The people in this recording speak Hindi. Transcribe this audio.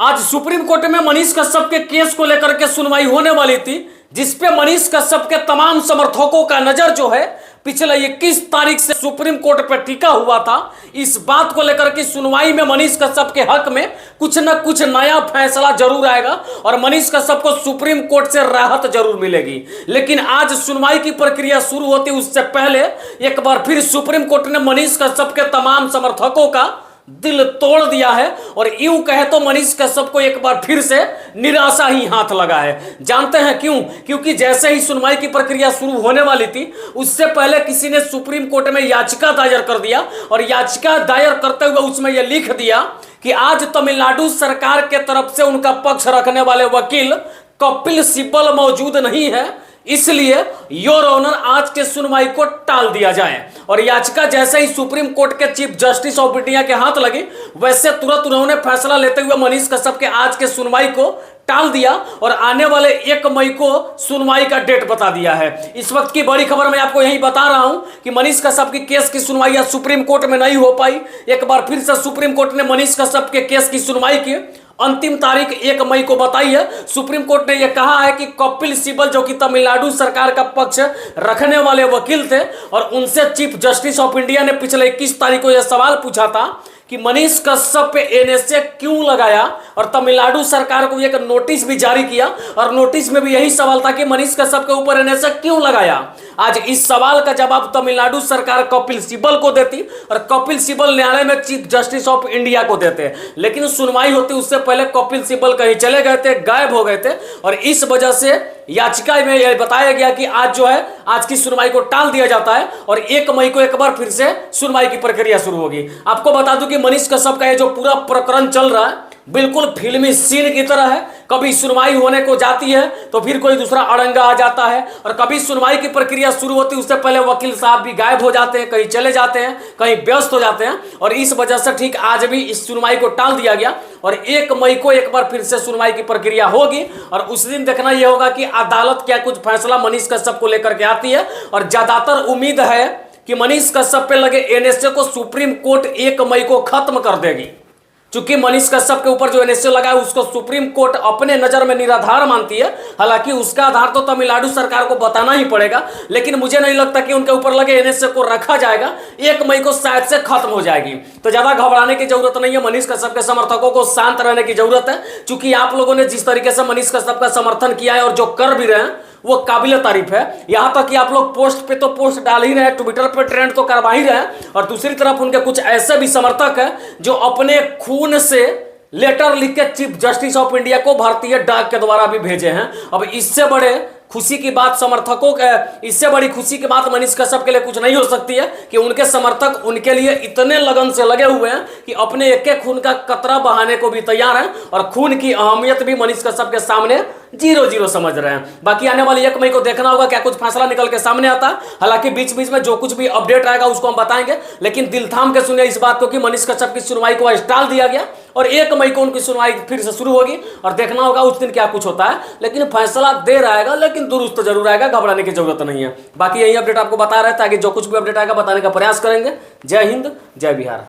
आज सुप्रीम कोर्ट में मनीष कश्यप के केस को लेकर के सुनवाई होने वाली थी, जिसपे मनीष कश्यप के तमाम समर्थकों का नजर जो है पिछले 21 तारीख से सुप्रीम कोर्ट पर टिका हुआ था। इस बात को लेकर के सुनवाई में मनीष कश्यप के हक में कुछ न कुछ नया फैसला जरूर आएगा और मनीष कश्यप को सुप्रीम कोर्ट से राहत जरूर मिलेगी। लेकिन आज सुनवाई की प्रक्रिया शुरू होती उससे पहले एक बार फिर सुप्रीम कोर्ट ने मनीष कश्यप के तमाम समर्थकों का दिल तोड़ दिया है और यूं कहे तो मनीष कश्यप को एक बार फिर से निराशा ही हाथ लगा है। जानते हैं क्यों? क्योंकि जैसे ही सुनवाई की प्रक्रिया शुरू होने वाली थी उससे पहले किसी ने सुप्रीम कोर्ट में याचिका दायर कर दिया और याचिका दायर करते हुए उसमें यह लिख दिया कि आज तमिलनाडु सरकार के तरफ से उनका पक्ष रखने वाले वकील कपिल सिब्बल मौजूद नहीं है, इसलिए योर ऑनर आज के सुनवाई को टाल दिया जाए। और याचिका जैसे ही सुप्रीम कोर्ट के चीफ जस्टिस ऑफ इंडिया के हाथ लगी वैसे तुरंत उन्होंने फैसला लेते हुए मनीष कश्यप के आज के सुनवाई को टाल दिया और आने वाले 1 मई को सुनवाई का डेट बता दिया है। इस वक्त की बड़ी खबर मैं आपको यही बता रहा हूं कि मनीष कश्यप की केस की सुनवाई आज सुप्रीम कोर्ट में नहीं हो पाई। एक बार फिर से सुप्रीम कोर्ट ने मनीष कश्यप के केस की सुनवाई की अंतिम तारीख 1 मई को बताई है। सुप्रीम कोर्ट ने यह कहा है कि कपिल सिब्बल जो कि तमिलनाडु सरकार का पक्ष रखने वाले वकील थे और उनसे चीफ जस्टिस ऑफ इंडिया ने पिछले 21 तारीख को यह सवाल पूछा था कि मनीष कश्यप पे एनएसए क्यों लगाया और तमिलनाडु सरकार को एक नोटिस भी जारी किया और नोटिस में भी यही सवाल था कि मनीष कश्यप के ऊपर एनएसए क्यों लगाया। आज इस सवाल का जवाब तमिलनाडु सरकार कपिल सिब्बल को देती और कपिल सिब्बल न्यायालय में चीफ जस्टिस ऑफ इंडिया को देते, लेकिन सुनवाई होती उससे पहले कपिल सिब्बल कहीं चले गए थे, गायब हो गए थे और इस वजह से याचिका में यह बताया गया कि आज जो है आज की सुनवाई को टाल दिया जाता है और 1 मई को एक बार फिर से सुनवाई की प्रक्रिया शुरू होगी। आपको बता दूं कि मनीष कश्यप का ये जो पूरा प्रकरण चल रहा है बिल्कुल फिल्मी सीन की तरह है। कभी सुनवाई होने को जाती है तो फिर कोई दूसरा अड़ंगा आ जाता है और कभी सुनवाई की प्रक्रिया शुरू होती है उससे पहले वकील साहब भी गायब हो जाते हैं, कहीं चले जाते हैं, कहीं व्यस्त हो जाते हैं और इस वजह से ठीक आज भी इस सुनवाई को टाल दिया गया और 1 मई को एक बार फिर से सुनवाई की प्रक्रिया होगी और उस दिन देखना यह होगा कि अदालत क्या कुछ फैसला मनीष कश्यप को लेकर के आती है। और ज्यादातर उम्मीद है कि मनीष कश्यप पे लगे एनएसए को सुप्रीम कोर्ट 1 मई को खत्म कर देगी। चूंकि मनीष कश्यप के ऊपर जो एनएसए लगा है उसको सुप्रीम कोर्ट अपने नजर में निराधार मानती है, हालांकि उसका आधार तो तमिलनाडु सरकार को बताना ही पड़ेगा, लेकिन मुझे नहीं लगता कि उनके ऊपर लगे एनएसए को रखा जाएगा। 1 मई को शायद से खत्म हो जाएगी, तो ज्यादा घबराने की जरूरत नहीं है। मनीष कश्यप के समर्थकों को शांत रहने की जरूरत है, चूंकि आप लोगों ने जिस तरीके से मनीष कश्यप का समर्थन किया है और जो कर भी रहे हैं वो काबिल तारीफ है। यहां तक कि आप लोग पोस्ट पे तो पोस्ट डाल ही रहे हैं, ट्विटर पे ट्रेंड तो करवा ही रहे हैं और दूसरी तरफ उनके कुछ ऐसे भी समर्थक हैं जो अपने खून से लेटर लिख के चीफ जस्टिस ऑफ इंडिया को भारतीय डाक के द्वारा भी भेजे हैं। अब इससे बड़े खुशी की बात समर्थकों के इससे बड़ी खुशी की बात मनीष कश्यप के लिए कुछ नहीं हो सकती है कि उनके समर्थक उनके लिए इतने लगन से लगे हुए हैं कि अपने एक खून का कतरा बहाने को भी तैयार हैं और खून की अहमियत भी मनीष कश्यप के सामने 0-0 समझ रहे हैं। बाकी आने वाली 1 मई को देखना होगा क्या कुछ फैसला निकल के सामने आता है। हालांकि बीच बीच में जो कुछ भी अपडेट आएगा उसको हम बताएंगे, लेकिन दिल थाम के सुनिए इस बात को कि मनीष कश्यप की सुनवाई को आज टाल दिया गया और 1 मई को उनकी सुनवाई फिर से शुरू होगी और देखना होगा उस दिन क्या कुछ होता है। लेकिन फैसला देर आएगा, लेकिन दुरुस्त जरूर आएगा, घबराने की जरूरत नहीं है। बाकी यही अपडेट आपको बता रहे थे, आगे जो कुछ भी अपडेट आएगा बताने का प्रयास करेंगे। जय हिंद, जय बिहार।